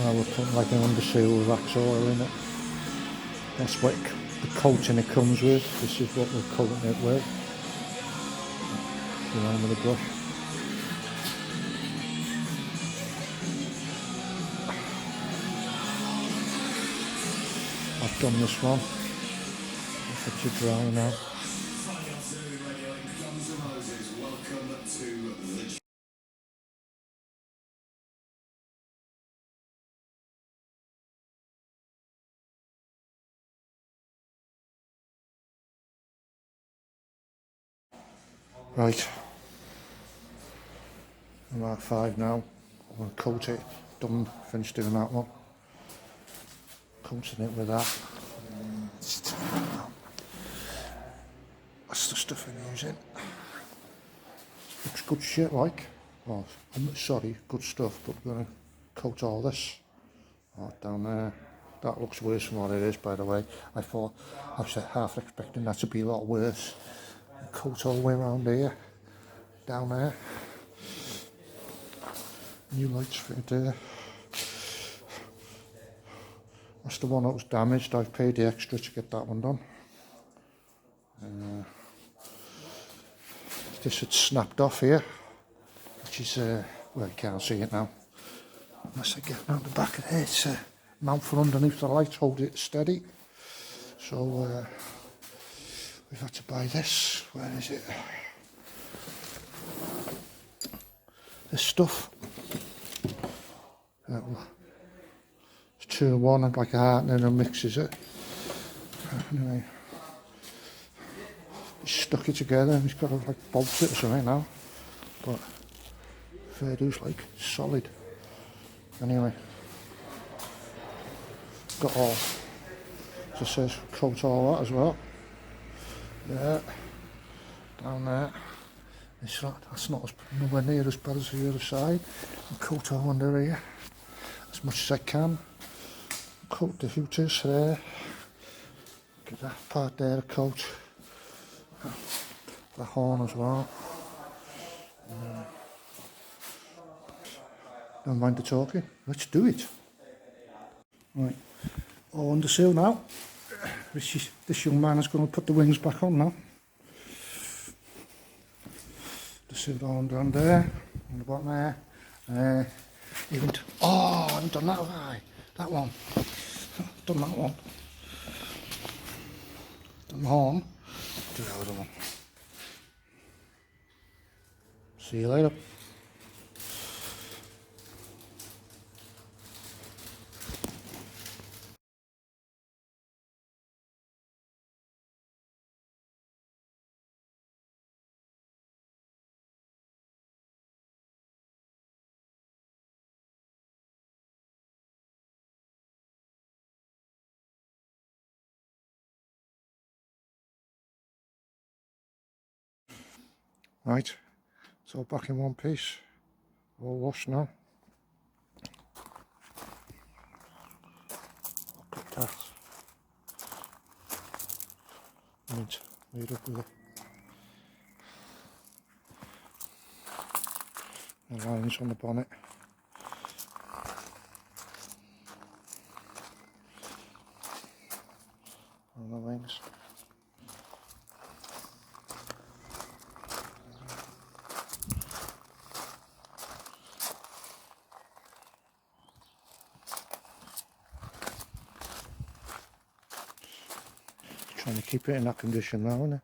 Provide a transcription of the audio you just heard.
Now we're putting like an underseal wax oil in it. That's what the coating it comes with. This is what we're coating it with. Around with a brush. I've done this one. Let it dry now. Right, I'm at 5 now. I'm going to coat it. Done, finished doing that one. Coating it with that. That's the stuff I'm using. Looks good shit like. Oh, I'm sorry, good stuff, but we're going to coat all this. Oh, down there. That looks worse than what it is, by the way. I thought, I was half expecting that to be a lot worse. Coat all the way around here. Down there. New lights fitted there. That's the one that was damaged. I've paid the extra to get that one done. This had snapped off here, which is, well, you can't see it now. Unless I get around the back of it, it's a mount for underneath the light, hold it steady. So, we've had to buy this. Where is it? This stuff. It's 2 in 1, like a heart, and then it mixes it. Anyway, he's stuck it together, and he's got to like bolt it or something now. But fair dues, like solid. Anyway, got all. So it says coat all that as well. Yeah, down there. It's not, that's not nowhere near as bad as the other side. And coat all under here as much as I can. Coat the hooters there. Get that part there, a coat. The horn as well. Don't mind the talking. Let's do it. Right, all under seal now. This young man is going to put the wings back on now. Just it all down there, on the bottom there. Oh, I haven't done that, have I? That one. Done that one. Done the horn. Do the other one. See you later. Right, it's all back in one piece, all washed now. Look at that. Mint, made up with it. The lines on the bonnet. On the wings. Trying to keep it in that condition now, isn't it?